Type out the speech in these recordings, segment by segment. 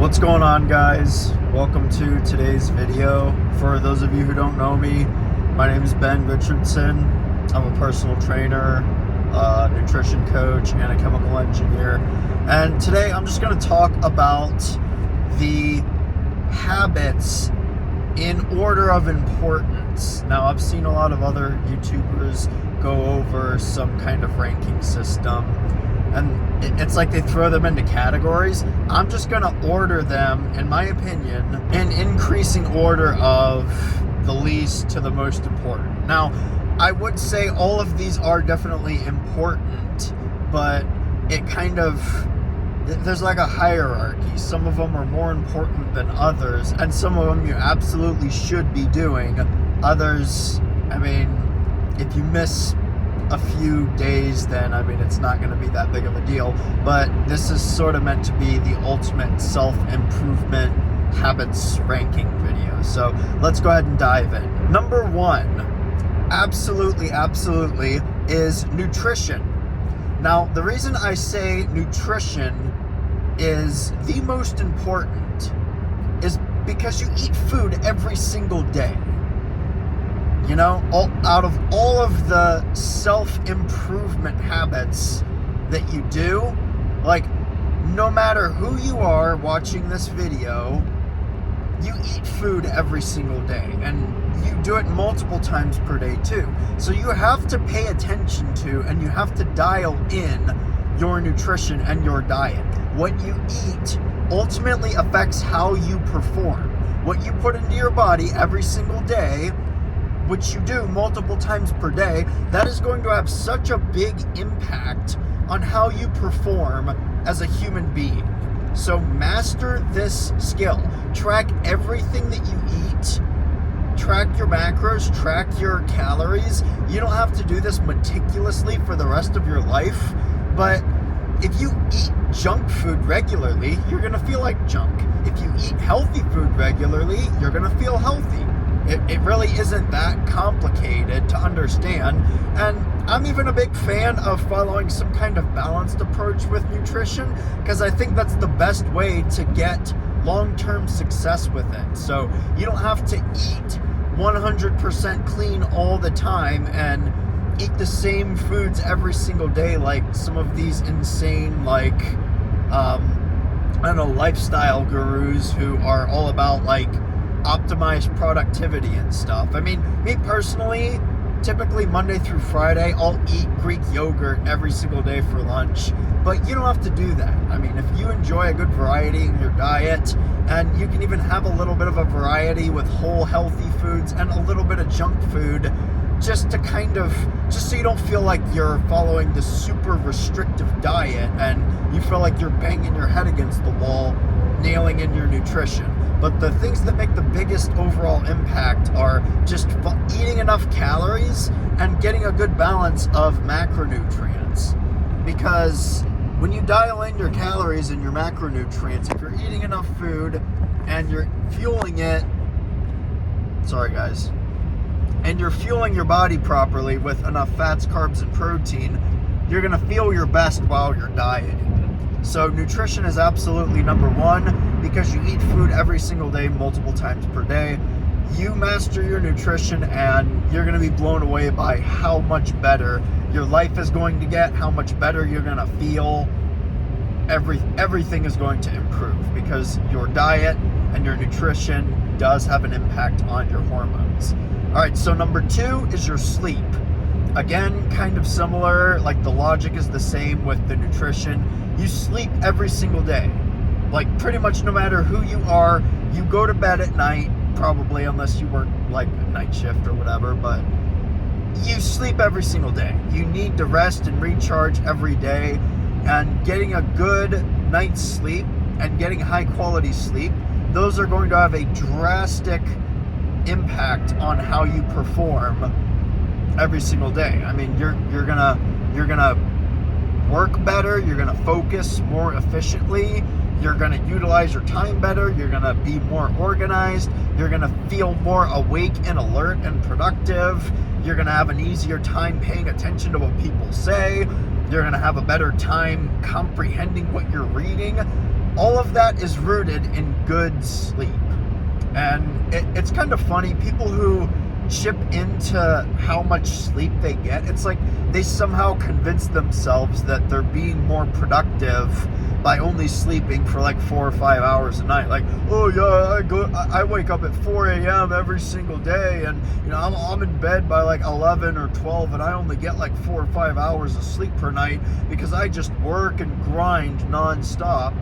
What's going on, guys? Welcome to today's video. For those of you who don't know me, my name is Ben Richardson. I'm a personal trainer, nutrition coach, and a chemical engineer. And today I'm just going to talk about the habits in order of importance. Now, I've seen a lot of other YouTubers go over some kind of ranking system, and it's like they throw them into categories. I'm just going to order them, in my opinion, in increasing order of the least to the most important. Now, I would say all of these are definitely important, but it kind of, there's like a hierarchy. Some of them are more important than others, and some of them you absolutely should be doing. Others, I mean, if you miss a few days, then it's not going to be that big of a deal. But this is sort of meant to be the ultimate self-improvement habits ranking video. So let's go ahead and dive in. Number one, absolutely is nutrition. Now, the reason I say nutrition is the most important is because you eat food every single day. You know, out of all of the self-improvement habits that you do, like, no matter who you are watching this video, you eat food every single day, and you do it multiple times per day too. So you have to pay attention to, and you have to dial in your nutrition and your diet. What you eat ultimately affects how you perform. What you put into your body every single day, which you do multiple times per day, that is going to have such a big impact on how you perform as a human being. So master this skill. Track everything that you eat. Track your macros, track your calories. You don't have to do this meticulously for the rest of your life, but if you eat junk food regularly, you're gonna feel like junk. If you eat healthy food regularly, you're gonna feel healthy. It really isn't that complicated to understand. And I'm even a big fan of following some kind of balanced approach with nutrition, because I think that's the best way to get long-term success with it. So you don't have to eat 100% clean all the time and eat the same foods every single day like some of these insane, like, lifestyle gurus who are all about, like, optimized productivity and stuff. I mean, me personally, typically Monday through Friday, I'll eat Greek yogurt every single day for lunch, but you don't have to do that. I mean, if you enjoy a good variety in your diet, and you can even have a little bit of a variety with whole healthy foods and a little bit of junk food, just so you don't feel like you're following this super restrictive diet and you feel like you're banging your head against the wall, nailing in your nutrition. But the things that make the biggest overall impact are just eating enough calories and getting a good balance of macronutrients. Because when you dial in your calories and your macronutrients, if you're eating enough food and you're fueling it, and you're fueling your body properly with enough fats, carbs, and protein, you're gonna feel your best while you're dieting. So nutrition is absolutely number one, because you eat food every single day, multiple times per day. You master your nutrition and you're gonna be blown away by how much better your life is going to get, how much better you're gonna feel. Everything is going to improve because your diet and your nutrition does have an impact on your hormones. All right, so number two is your sleep. Again, kind of similar, like the logic is the same with the nutrition. You sleep every single day. Like, pretty much no matter who you are, you go to bed at night, probably, unless you work like a night shift or whatever, but you sleep every single day. You need to rest and recharge every day, and getting a good night's sleep and getting high quality sleep, those are going to have a drastic impact on how you perform every single day. I mean, you're gonna work better, you're gonna focus more efficiently, you're gonna utilize your time better, you're gonna be more organized, you're gonna feel more awake and alert and productive, you're gonna have an easier time paying attention to what people say, you're gonna have a better time comprehending what you're reading. all of that is rooted in good sleep. And it's kind of funny, people who chip into how much sleep they get, it's like they somehow convince themselves that they're being more productive by only sleeping for like 4 or 5 hours a night. Like, oh yeah, I wake up at 4 a.m. every single day, and I'm in bed by like 11 or 12, and I only get like 4 or 5 hours of sleep per night because I just work and grind nonstop.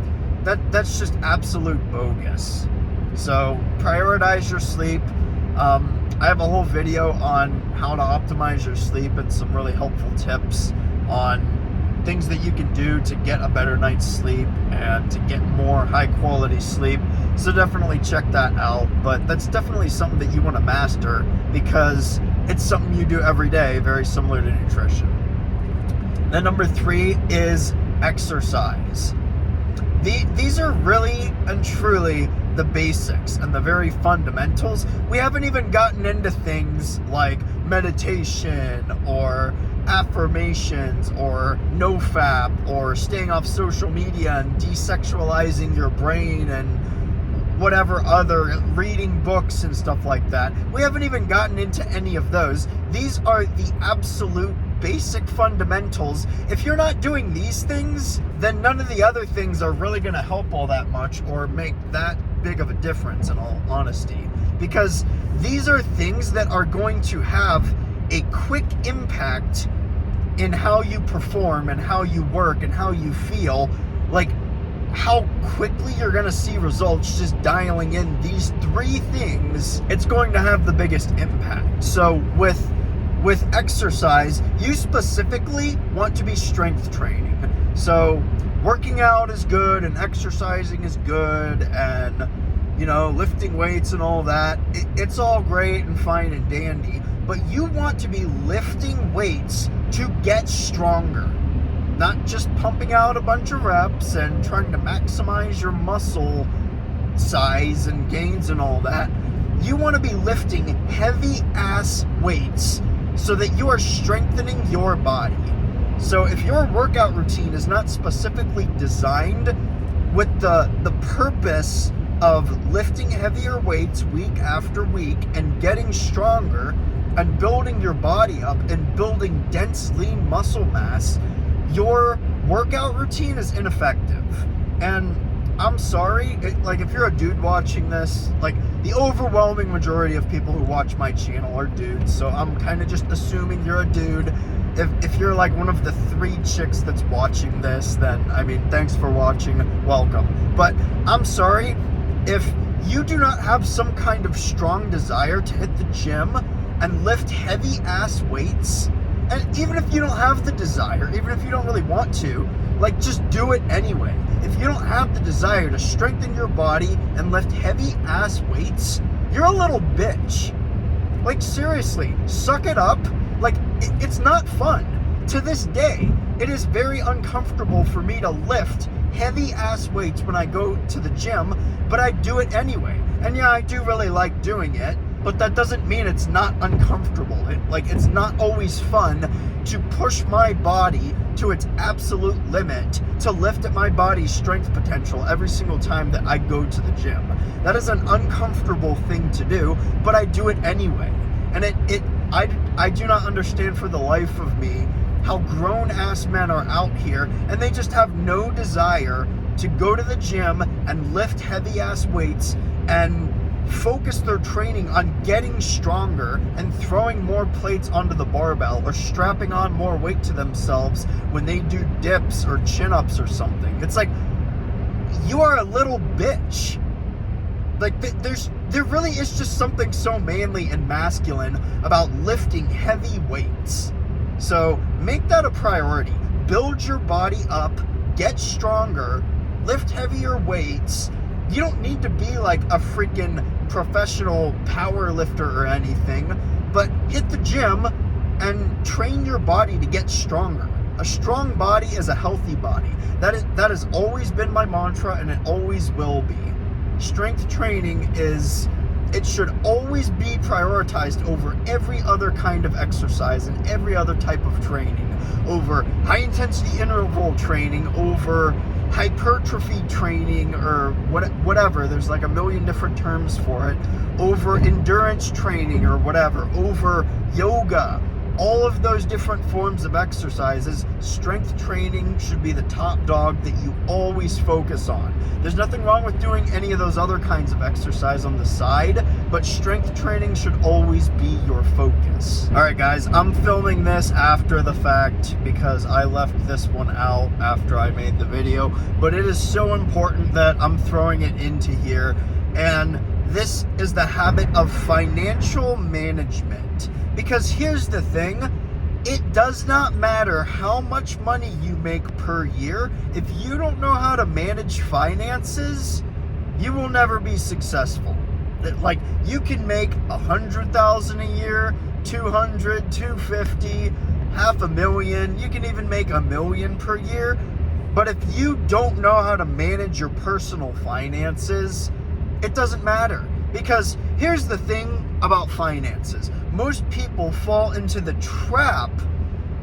That's just absolute bogus. So prioritize your sleep. I have a whole video on how to optimize your sleep and some really helpful tips on things that you can do to get a better night's sleep and to get more high quality sleep. So definitely check that out. But that's definitely something that you want to master because it's something you do every day, very similar to nutrition. Then number 3 is exercise. These are really and truly the basics and the very fundamentals. We haven't even gotten into things like meditation or affirmations or nofap or staying off social media and desexualizing your brain and whatever other, reading books and stuff like that. We haven't even gotten into any of those. These are the absolute basic fundamentals. If you're not doing these things, then none of the other things are really going to help all that much or make that big of a difference, in all honesty, because these are things that are going to have a quick impact in how you perform and how you work and how you feel. Like how quickly you're going to see results just dialing in these 3 things. It's going to have the biggest impact. So with exercise, you specifically want to be strength training. So working out is good and exercising is good, and lifting weights and all that, it's all great and fine and dandy, but you want to be lifting weights to get stronger, not just pumping out a bunch of reps and trying to maximize your muscle size and gains and all that. You want to be lifting heavy ass weights so that you are strengthening your body. So if your workout routine is not specifically designed with the purpose of lifting heavier weights week after week and getting stronger and building your body up and building dense, lean muscle mass, your workout routine is ineffective. And I'm sorry, if you're a dude watching this, the overwhelming majority of people who watch my channel are dudes, so I'm kind of just assuming you're a dude. If you're like one of the 3 chicks that's watching this, then, thanks for watching, welcome. But I'm sorry, if you do not have some kind of strong desire to hit the gym and lift heavy ass weights, and even if you don't have the desire, even if you don't really want to, just do it anyway. If you don't have the desire to strengthen your body and lift heavy ass weights, you're a little bitch. Seriously, suck it up. It's not fun. To this day, it is very uncomfortable for me to lift heavy ass weights when I go to the gym, but I do it anyway. And yeah, I do really like doing it, but that doesn't mean it's not uncomfortable. It's not always fun to push my body to its absolute limit to lift at my body's strength potential every single time that I go to the gym. That is an uncomfortable thing to do, but I do it anyway. And I do not understand for the life of me how grown-ass men are out here and they just have no desire to go to the gym and lift heavy-ass weights and focus their training on getting stronger and throwing more plates onto the barbell or strapping on more weight to themselves when they do dips or chin-ups or something. It's like, you are a little bitch. There really is just something so manly and masculine about lifting heavy weights. So make that a priority. Build your body up, get stronger, lift heavier weights. You don't need to be like a freaking professional power lifter or anything, but hit the gym and train your body to get stronger. A strong body is a healthy body. That has always been my mantra, and it always will be. Strength training it should always be prioritized over every other kind of exercise and every other type of training, over high intensity interval training, over hypertrophy training or whatever. There's like a million different terms for it. Over endurance training or whatever. Over yoga. All of those different forms of exercises, strength training should be the top dog that you always focus on. There's nothing wrong with doing any of those other kinds of exercise on the side, but strength training should always be your focus. All right, guys, I'm filming this after the fact because I left this one out after I made the video, but it is so important that I'm throwing it into here. And this is the habit of financial management. Because here's the thing, it does not matter how much money you make per year. If you don't know how to manage finances, you will never be successful. Like, you can make $100,000 a year, 200, 250, $500,000. You can even make $1 million per year. But if you don't know how to manage your personal finances, it doesn't matter. Because here's the thing about finances. Most people fall into the trap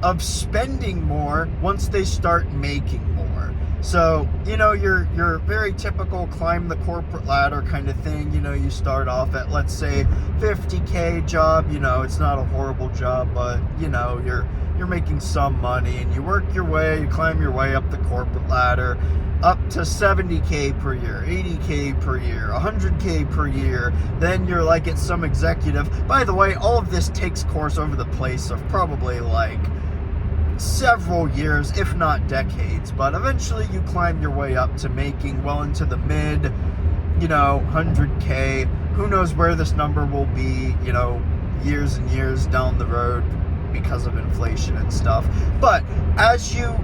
of spending more once they start making more. So, you know, your very typical climb the corporate ladder kind of thing. You know, you start off at, let's say, $50K job. You know, it's not a horrible job, but, you know, you're making some money, and you work your way, you climb your way up the corporate ladder, up to 70K per year, 80K per year, 100K per year. Then you're like at some executive. By the way, all of this takes course over the place of probably like several years, if not decades. But eventually you climb your way up to making well into the mid, 100K. Who knows where this number will be, years and years down the road, because of inflation and stuff. But as you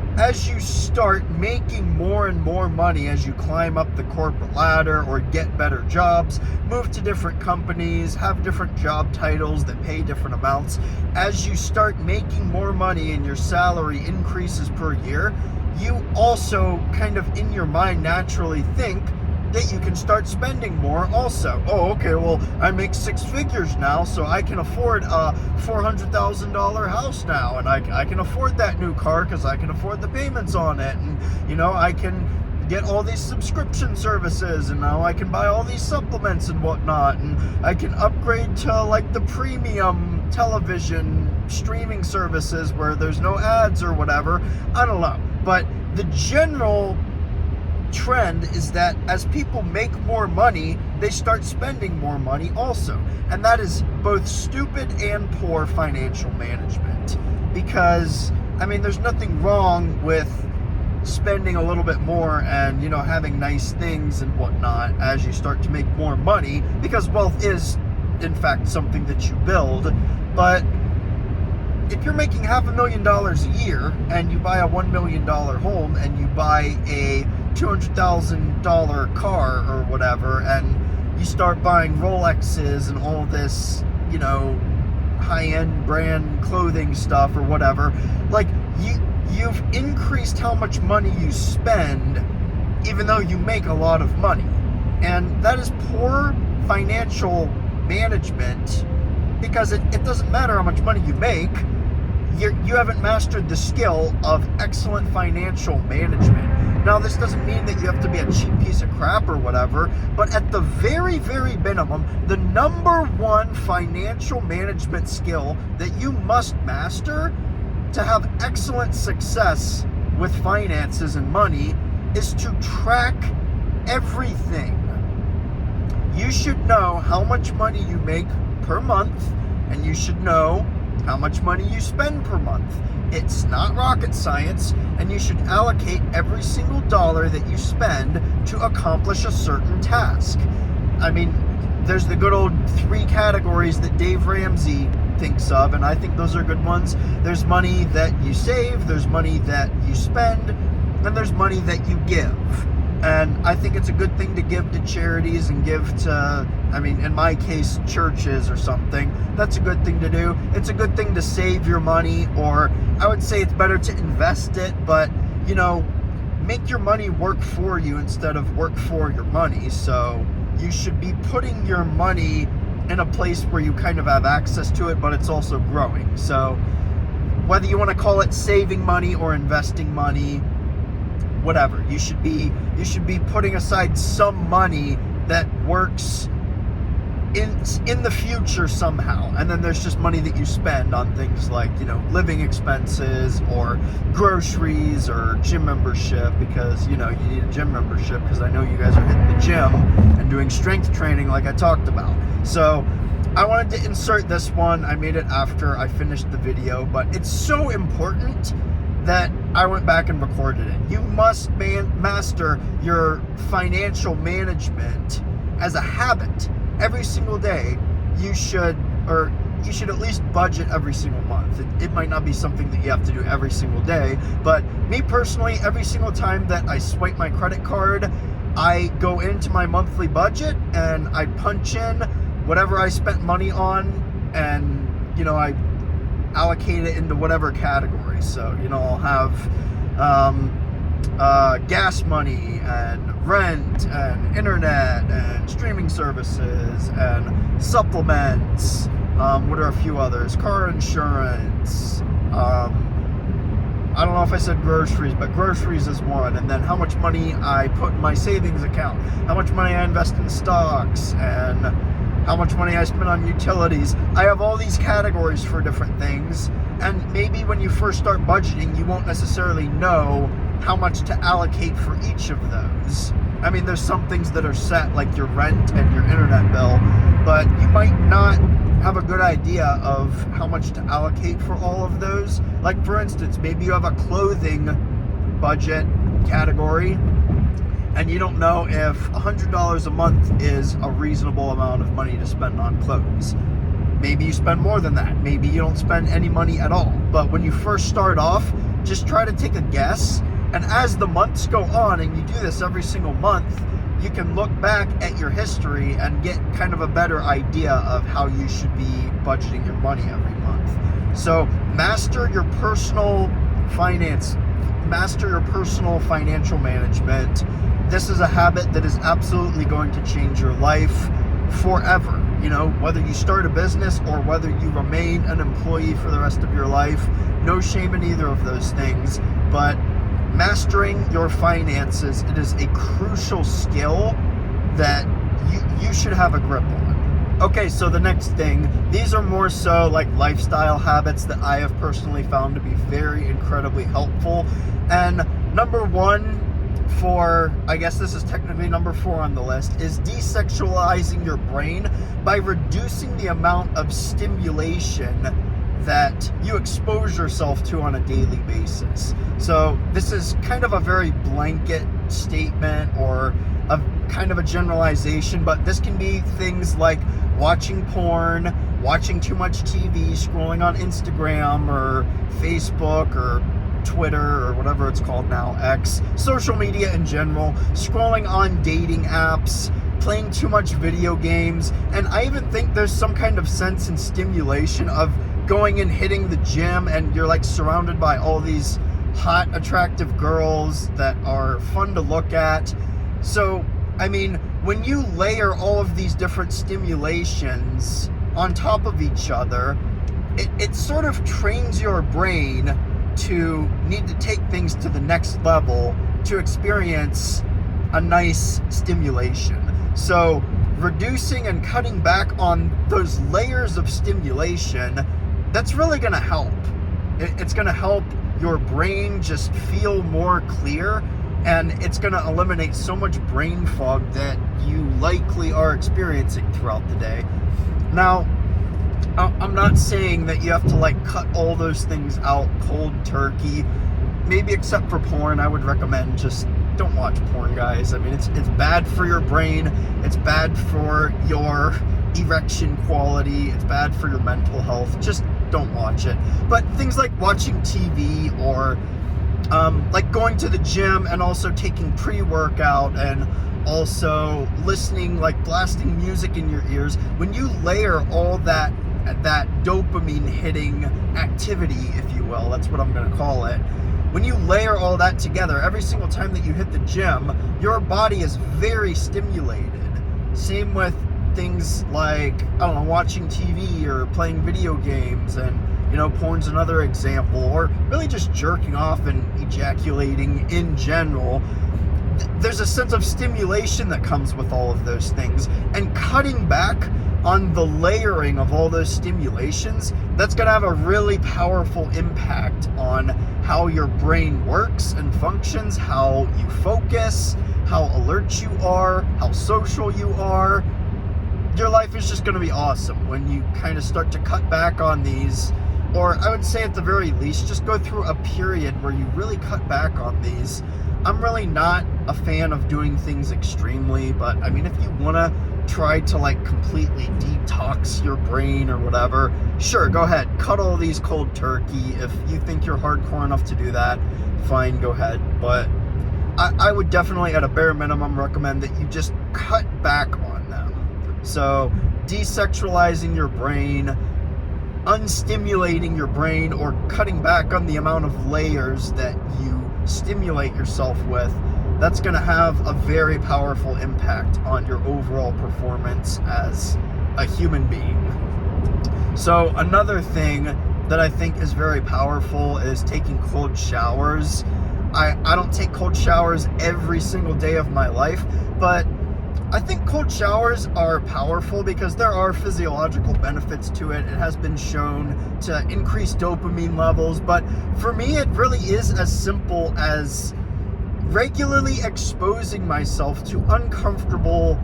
start making more and more money, as you climb up the corporate ladder or get better jobs, move to different companies, have different job titles that pay different amounts, as you start making more money and your salary increases per year, you also kind of in your mind naturally think that you can start spending more also. Oh, okay, well, I make 6 figures now, so I can afford a $400,000 house now, and I can afford that new car because I can afford the payments on it, and, I can get all these subscription services, and now I can buy all these supplements and whatnot, and I can upgrade to, like, the premium television streaming services where there's no ads or whatever. I don't know, but the general trend is that as people make more money, they start spending more money also. And that is both stupid and poor financial management. Because, there's nothing wrong with spending a little bit more and, having nice things and whatnot as you start to make more money, because wealth is, in fact, something that you build. But if you're making $500,000 a year and you buy a $1 million home and you buy a $200,000 car or whatever, and you start buying Rolexes and all this, high-end brand clothing stuff or whatever, like, you've increased how much money you spend even though you make a lot of money. And that is poor financial management, because it doesn't matter how much money you make. You haven't mastered the skill of excellent financial management. Now, this doesn't mean that you have to be a cheap piece of crap or whatever, but at the very, very minimum, the number one financial management skill that you must master to have excellent success with finances and money is to track everything. You should know how much money you make per month, and you should know how much money you spend per month. It's not rocket science, and you should allocate every single dollar that you spend to accomplish a certain task. There's the good old 3 categories that Dave Ramsey thinks of, and I think those are good ones. There's money that you save, there's money that you spend, and there's money that you give. And I think it's a good thing to give to charities and give to, in my case, churches or something. That's a good thing to do. It's a good thing to save your money, or I would say it's better to invest it, but, make your money work for you instead of work for your money. So you should be putting your money in a place where you kind of have access to it, but it's also growing. So whether you want to call it saving money or investing money, whatever. You should be putting aside some money that works in the future somehow. And then there's just money that you spend on things like, living expenses or groceries or gym membership, because, you need a gym membership, because I know you guys are hitting the gym and doing strength training like I talked about. So I wanted to insert this one. I made it after I finished the video, but it's so important that I went back and recorded it. You must master your financial management as a habit. Every single day, you should at least budget every single month. It might not be something that you have to do every single day, but me personally, every single time that I swipe my credit card, I go into my monthly budget and I punch in whatever I spent money on, and I allocate it into whatever category. So I'll have gas money and rent and internet and streaming services and supplements. What are a few others? Car insurance. I don't know if I said groceries, but groceries is one. And then how much money I put in my savings account, how much money I invest in stocks, and how much money I spend on utilities. I have all these categories for different things, and maybe when you first start budgeting, you won't necessarily know how much to allocate for each of those. I mean, there's some things that are set, like your rent and your internet bill, but you might not have a good idea of how much to allocate for all of those. Like, for instance, maybe you have a clothing budget category, and you don't know if $100 a month is a reasonable amount of money to spend on clothes. Maybe you spend more than that. Maybe you don't spend any money at all. But when you first start off, just try to take a guess. And as the months go on, and you do this every single month, you can look back at your history and get kind of a better idea of how you should be budgeting your money every month. So master your personal financial management. This is a habit that is absolutely going to change your life forever. Whether you start a business or whether you remain an employee for the rest of your life, no shame in either of those things. But mastering your finances, it is a crucial skill that you should have a grip on. Okay, so the next thing, these are more so like lifestyle habits that I have personally found to be very incredibly helpful. And number one, I guess this is technically number 4 on the list, is desexualizing your brain by reducing the amount of stimulation that you expose yourself to on a daily basis. So this is kind of a very blanket statement, or a kind of a generalization, but this can be things like watching porn, watching too much TV, scrolling on Instagram or Facebook or Twitter or whatever it's called now, X, social media in general, scrolling on dating apps, playing too much video games. And I even think there's some kind of sense in stimulation of going and hitting the gym, and you're like surrounded by all these hot, attractive girls that are fun to look at. So, I mean, when you layer all of these different stimulations on top of each other, it sort of trains your brain to need to take things to the next level to experience a nice stimulation. So reducing and cutting back on those layers of stimulation, that's really going to help. It's going to help your brain just feel more clear, and it's going to eliminate so much brain fog that you likely are experiencing throughout the day. Now, I'm not saying that you have to like cut all those things out cold turkey. Maybe except for porn, I would recommend just don't watch porn, guys. I mean, it's bad for your brain. It's bad for your erection quality. It's bad for your mental health. Just don't watch it. But things like watching TV, or like going to the gym and also taking pre-workout, and also listening, like blasting music in your ears, when you layer all that dopamine hitting activity, if you will, that's what I'm going to call it. When you layer all that together, every single time that you hit the gym, your body is very stimulated. Same with things like, I don't know, watching TV or playing video games, and porn's another example, or really just jerking off and ejaculating in general. There's a sense of stimulation that comes with all of those things, and cutting back on the layering of all those stimulations, that's going to have a really powerful impact on how your brain works and functions, how you focus, how alert you are, how social you are. Your life is just going to be awesome when you kind of start to cut back on these, or I would say at the very least, just go through a period where you really cut back on these. I'm really not a fan of doing things extremely, but I mean, if you want to try to like completely detox your brain or whatever, sure, go ahead, cut all these cold turkey. If you think you're hardcore enough to do that, fine, go ahead. But I would definitely, at a bare minimum, recommend that you just cut back on them. So desexualizing your brain, unstimulating your brain, or cutting back on the amount of layers that you stimulate yourself with, that's going to have a very powerful impact on your overall performance as a human being. So another thing that I think is very powerful is taking cold showers. I don't take cold showers every single day of my life, but I think cold showers are powerful because there are physiological benefits to it. It has been shown to increase dopamine levels, but for me, it really is as simple as regularly exposing myself to uncomfortable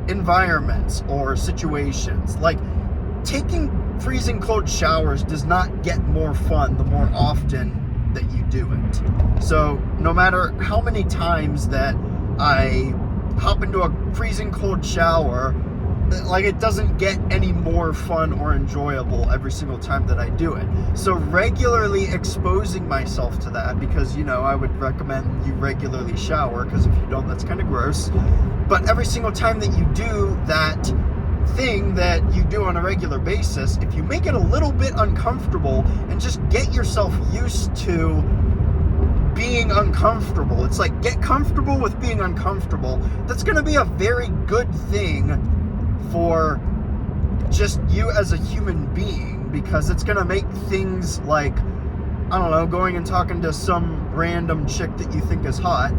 environments or situations. Like, taking freezing cold showers does not get more fun the more often that you do it. So no matter how many times that I hop into a freezing cold shower, like, it doesn't get any more fun or enjoyable every single time that I do it. So regularly exposing myself to that, because I would recommend you regularly shower, because if you don't, that's kind of gross. But every single time that you do that thing that you do on a regular basis, if you make it a little bit uncomfortable and just get yourself used to being uncomfortable, it's like, get comfortable with being uncomfortable. That's going to be a very good thing for just you as a human being, because it's going to make things like, I don't know, going and talking to some random chick that you think is hot,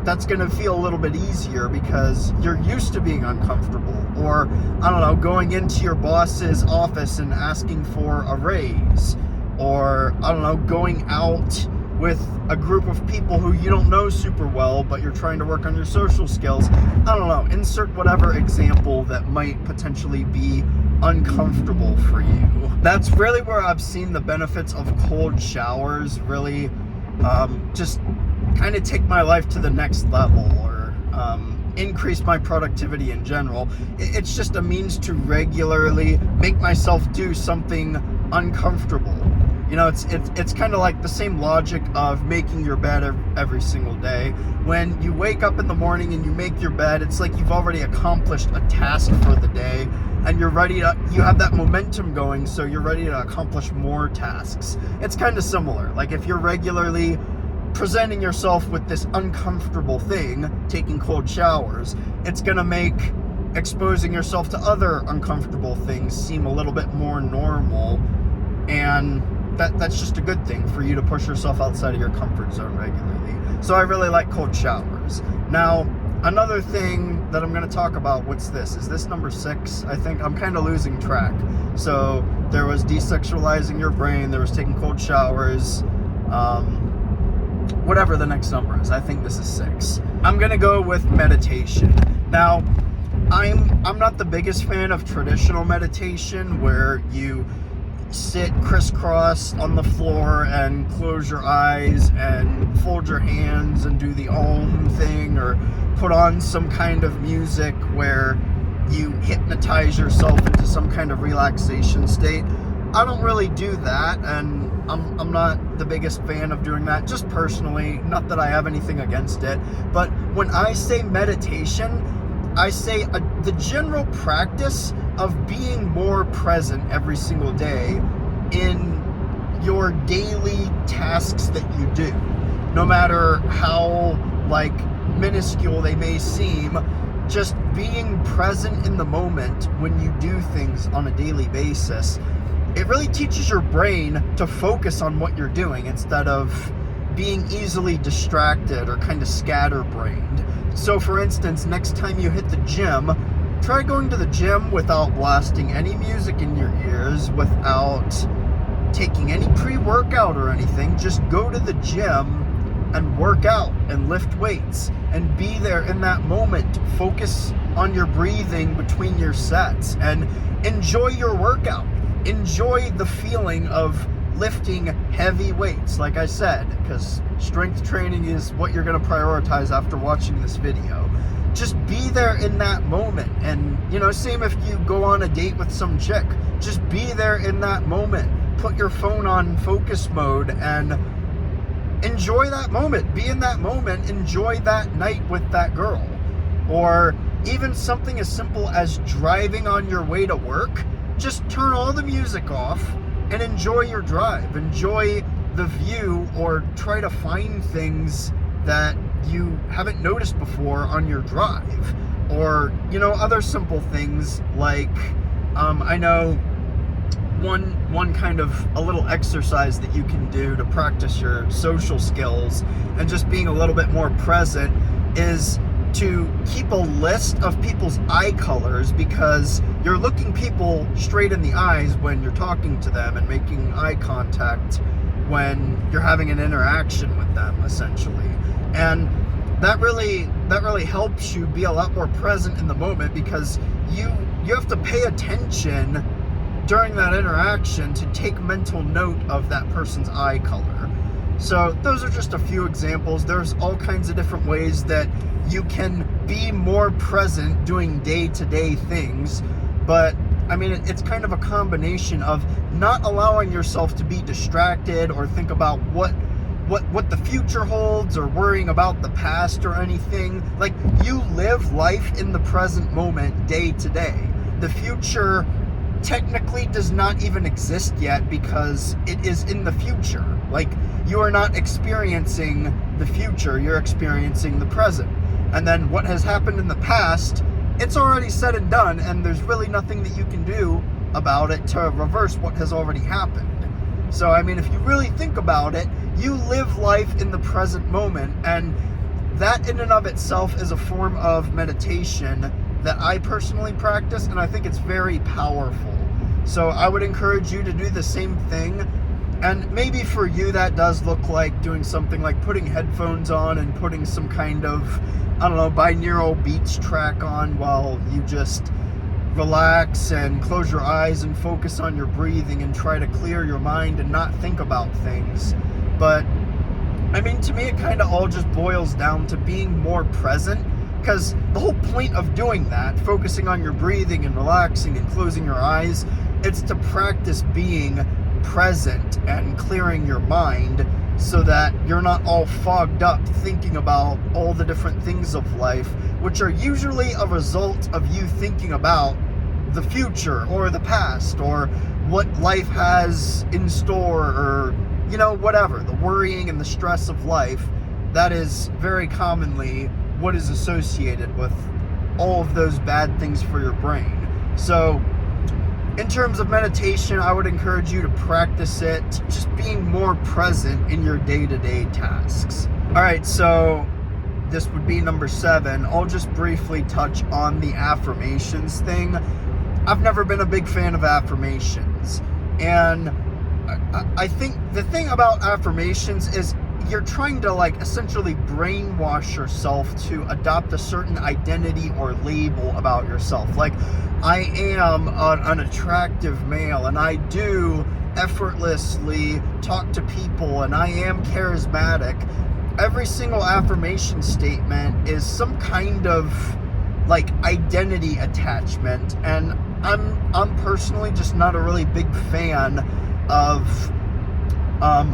that's going to feel a little bit easier because you're used to being uncomfortable. Or, I don't know, going into your boss's office and asking for a raise. Or, I don't know, going out with a group of people who you don't know super well, but you're trying to work on your social skills. I don't know, insert whatever example that might potentially be uncomfortable for you. That's really where I've seen the benefits of cold showers really just kind of take my life to the next level, or increase my productivity in general. It's just a means to regularly make myself do something uncomfortable. It's kind of like the same logic of making your bed every single day. When you wake up in the morning and you make your bed, it's like you've already accomplished a task for the day, and you have that momentum going, so you're ready to accomplish more tasks. It's kind of similar. Like, if you're regularly presenting yourself with this uncomfortable thing, taking cold showers, it's going to make exposing yourself to other uncomfortable things seem a little bit more normal, and that's just a good thing for you to push yourself outside of your comfort zone regularly. So I really like cold showers. Now, another thing that I'm going to talk about, what's this? Is this number 6? I think I'm kind of losing track. So there was desexualizing your brain, there was taking cold showers, whatever the next number is. I think this is 6. I'm going to go with meditation. Now, I'm not the biggest fan of traditional meditation where you sit crisscross on the floor and close your eyes and fold your hands and do the Om thing, or put on some kind of music where you hypnotize yourself into some kind of relaxation state. I don't really do that, and I'm not the biggest fan of doing that, just personally. Not that I have anything against it, but when I say meditation, I say the general practice of being more present every single day in your daily tasks that you do, no matter how minuscule they may seem. Just being present in the moment when you do things on a daily basis it really teaches your brain to focus on what you're doing instead of being easily distracted or kind of scatterbrained. So for instance, next time you hit the gym, try going to the gym without blasting any music in your ears, without taking any pre-workout or anything. Just go to the gym and work out and lift weights and be there in that moment. Focus on your breathing between your sets and enjoy your workout. Enjoy the feeling of lifting heavy weights, like I said, because strength training is what you're going to prioritize after watching this video. Just be there in that moment. And, same if you go on a date with some chick, just be there in that moment. Put your phone on focus mode and enjoy that moment. Be in that moment. Enjoy that night with that girl. Or even something as simple as driving on your way to work. Just turn all the music off and enjoy your drive. Enjoy the view, or try to find things that you haven't noticed before on your drive. Or, other simple things like, I know one kind of a little exercise that you can do to practice your social skills and just being a little bit more present is to keep a list of people's eye colors, because you're looking people straight in the eyes when you're talking to them and making eye contact when you're having an interaction with them, essentially. And that really helps you be a lot more present in the moment, because you have to pay attention during that interaction to take mental note of that person's eye color. So those are just a few examples. There's all kinds of different ways that you can be more present doing day-to-day things, but it's kind of a combination of not allowing yourself to be distracted or think about what the future holds, or worrying about the past or anything. Like, you live life in the present moment, day to day. The future technically does not even exist yet, because it is in the future. Like, you are not experiencing the future, you're experiencing the present. And then what has happened in the past, it's already said and done, and there's really nothing that you can do about it to reverse what has already happened. So, if you really think about it, you live life in the present moment, and that in and of itself is a form of meditation that I personally practice, and I think it's very powerful. So I would encourage you to do the same thing. And maybe for you that does look like doing something like putting headphones on and putting some kind of, binaural beats track on while you just relax and close your eyes and focus on your breathing and try to clear your mind and not think about things. But to me, it kind of all just boils down to being more present, because the whole point of doing that, focusing on your breathing and relaxing and closing your eyes, it's to practice being present and clearing your mind so that you're not all fogged up thinking about all the different things of life, which are usually a result of you thinking about the future or the past or what life has in store, or whatever, the worrying and the stress of life. That is very commonly what is associated with all of those bad things for your brain. So in terms of meditation, I would encourage you to practice it, just being more present in your day-to-day tasks. All right, so this would be number 7. I'll just briefly touch on the affirmations thing. I've never been a big fan of affirmations, and I think the thing about affirmations is you're trying to essentially brainwash yourself to adopt a certain identity or label about yourself. Like, I am an attractive male, and I do effortlessly talk to people, and I am charismatic. Every single affirmation statement is some kind of identity attachment, and I'm personally just not a really big fan of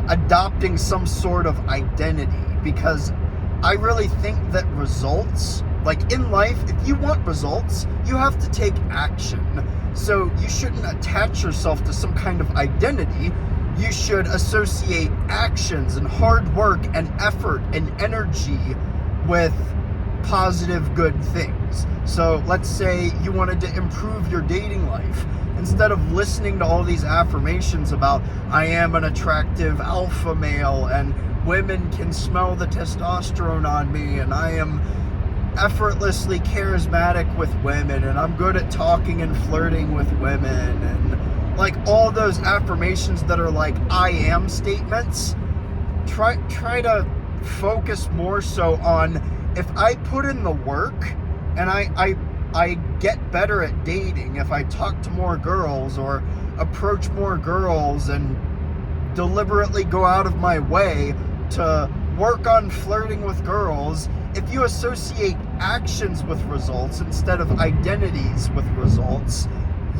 adopting some sort of identity, because I really think that results, in life, if you want results, you have to take action. So you shouldn't attach yourself to some kind of identity. You should associate actions and hard work and effort and energy with positive, good things. goals. So let's say you wanted to improve your dating life. Instead of listening to all these affirmations about I am an attractive alpha male and women can smell the testosterone on me and I am effortlessly charismatic with women and I'm good at talking and flirting with women, and like all those affirmations that are like I am statements, try to focus more so on, if I put in the work and I get better at dating, if I talk to more girls or approach more girls and deliberately go out of my way to work on flirting with girls, if you associate actions with results instead of identities with results,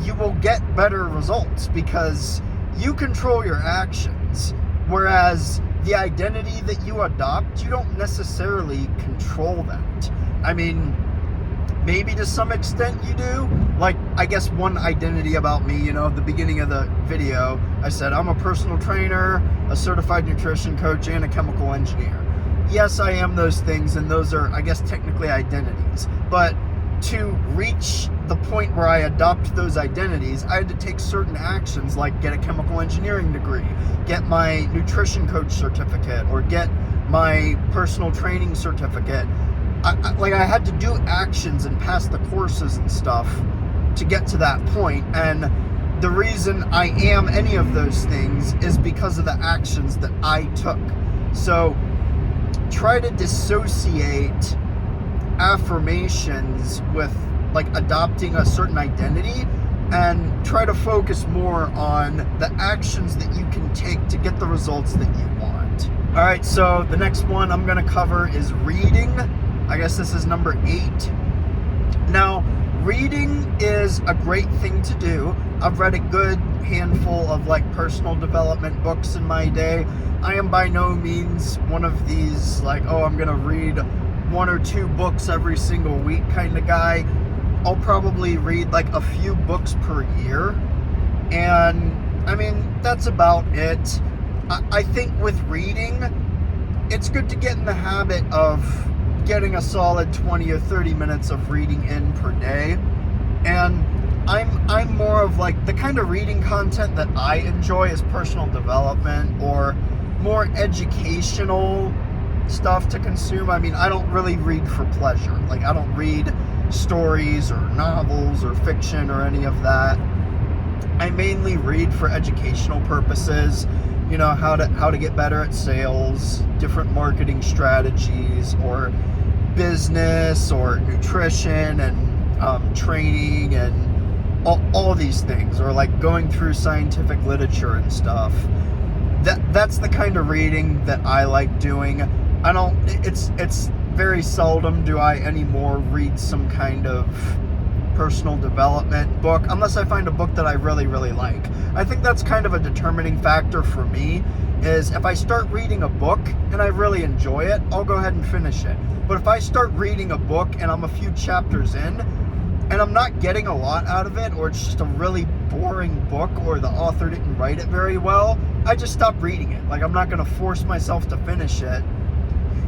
you will get better results because you control your actions. Whereas the identity that you adopt, you don't necessarily control that. I mean, maybe to some extent you do. Like, I guess one identity about me, at the beginning of the video, I said I'm a personal trainer, a certified nutrition coach, and a chemical engineer. Yes, I am those things, and those are, I guess, technically identities. But to reach the point where I adopt those identities, I had to take certain actions, like get a chemical engineering degree, get my nutrition coach certificate, or get my personal training certificate. I had to do actions and pass the courses and stuff to get to that point. And the reason I am any of those things is because of the actions that I took. So try to dissociate affirmations with like adopting a certain identity and try to focus more on the actions that you can take to get the results that you want. All right, so the next one I'm going to cover is reading. I guess this is number 8. Now, reading is a great thing to do. I've read a good handful of like personal development books in my day. I am by no means one of these like, oh, I'm gonna read 1 or 2 books every single week kind of guy. I'll probably read like a few books per year, and I mean, that's about it. I think with reading, it's good to get in the habit of getting a solid 20 or 30 minutes of reading in per day. And I'm more of like the kind of reading content that I enjoy is personal development or more educational stuff to consume. I mean, I don't really read for pleasure. Like, I don't read stories or novels or fiction or any of that. I mainly read for educational purposes, how to get better at sales, different marketing strategies, or business or nutrition and training and all these things, or like going through scientific literature and stuff. That's the kind of reading that I like doing. It's very seldom do I anymore read some kind of personal development book unless I find a book that I really, really like. I think that's kind of a determining factor for me, is if I start reading a book and I really enjoy it, I'll go ahead and finish it. But if I start reading a book and I'm a few chapters in and I'm not getting a lot out of it, or it's just a really boring book, or the author didn't write it very well, I just stop reading it. Like, I'm not going to force myself to finish it,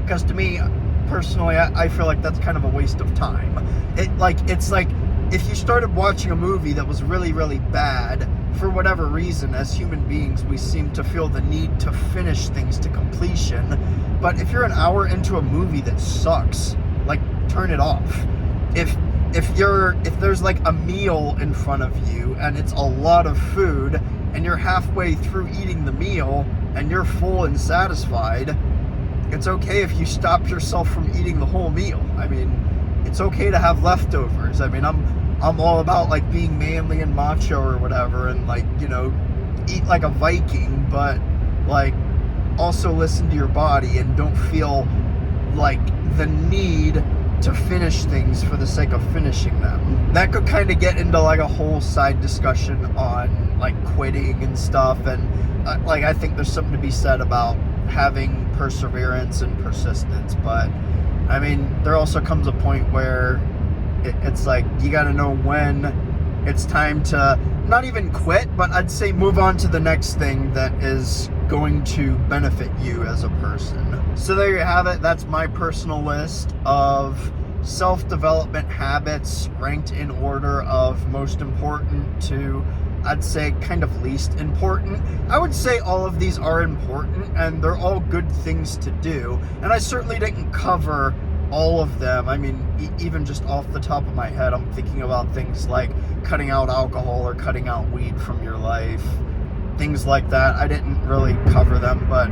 because to me, personally, I feel like that's kind of a waste of time. It's like if you started watching a movie that was really, really bad, for whatever reason, as human beings, we seem to feel the need to finish things to completion. But if you're an hour into a movie that sucks, like, turn it off. If there's like a meal in front of you and it's a lot of food and you're halfway through eating the meal and you're full and satisfied, it's okay if you stop yourself from eating the whole meal. I mean, it's okay to have leftovers. I mean, I'm all about like being manly and macho or whatever, and like, eat like a Viking, but like also listen to your body and don't feel like the need to finish things for the sake of finishing them. That could kind of get into like a whole side discussion on like quitting and stuff, and like I think there's something to be said about having perseverance and persistence. But I mean, there also comes a point where it's like you got to know when it's time to not even quit, but I'd say move on to the next thing that is going to benefit you as a person. So there you have it. That's my personal list of self-development habits ranked in order of most important to, I'd say, kind of least important. I would say all of these are important and they're all good things to do. And I certainly didn't cover all of them. I mean, even just off the top of my head, I'm thinking about things like cutting out alcohol or cutting out weed from your life. Things like that. I didn't really cover them, but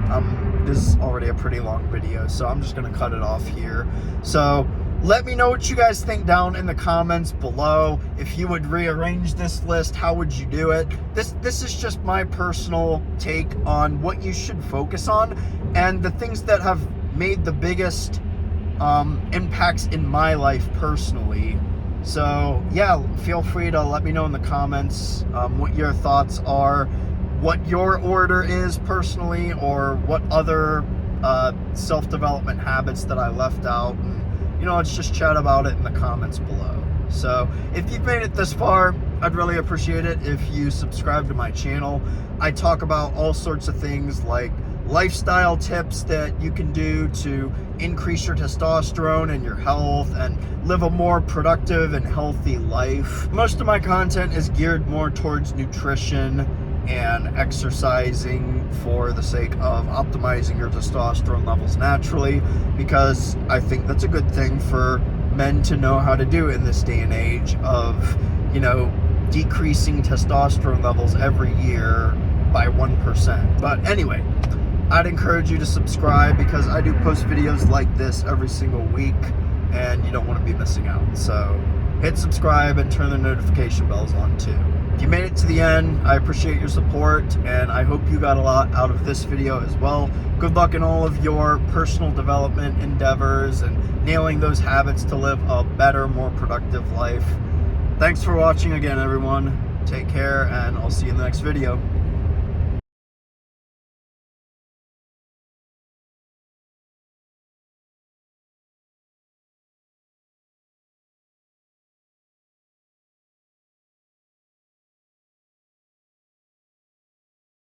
this is already a pretty long video, so I'm just going to cut it off here. So let me know what you guys think down in the comments below. If you would rearrange this list, how would you do it? This is just my personal take on what you should focus on and the things that have made the biggest impacts in my life personally. So yeah, feel free to let me know in the comments what your thoughts are, what your order is personally, or what other self-development habits that I left out. And let's just chat about it in the comments below. So if you've made it this far, I'd really appreciate it if you subscribe to my channel. I talk about all sorts of things like lifestyle tips that you can do to increase your testosterone and your health and live a more productive and healthy life. Most of my content is geared more towards nutrition and exercising for the sake of optimizing your testosterone levels naturally, because I think that's a good thing for men to know how to do in this day and age of, decreasing testosterone levels every year by 1%. But anyway, I'd encourage you to subscribe because I do post videos like this every single week and you don't want to be missing out. So hit subscribe and turn the notification bells on too. If you made it to the end, I appreciate your support and I hope you got a lot out of this video as well. Good luck in all of your personal development endeavors and nailing those habits to live a better, more productive life. Thanks for watching again, everyone. Take care and I'll see you in the next video.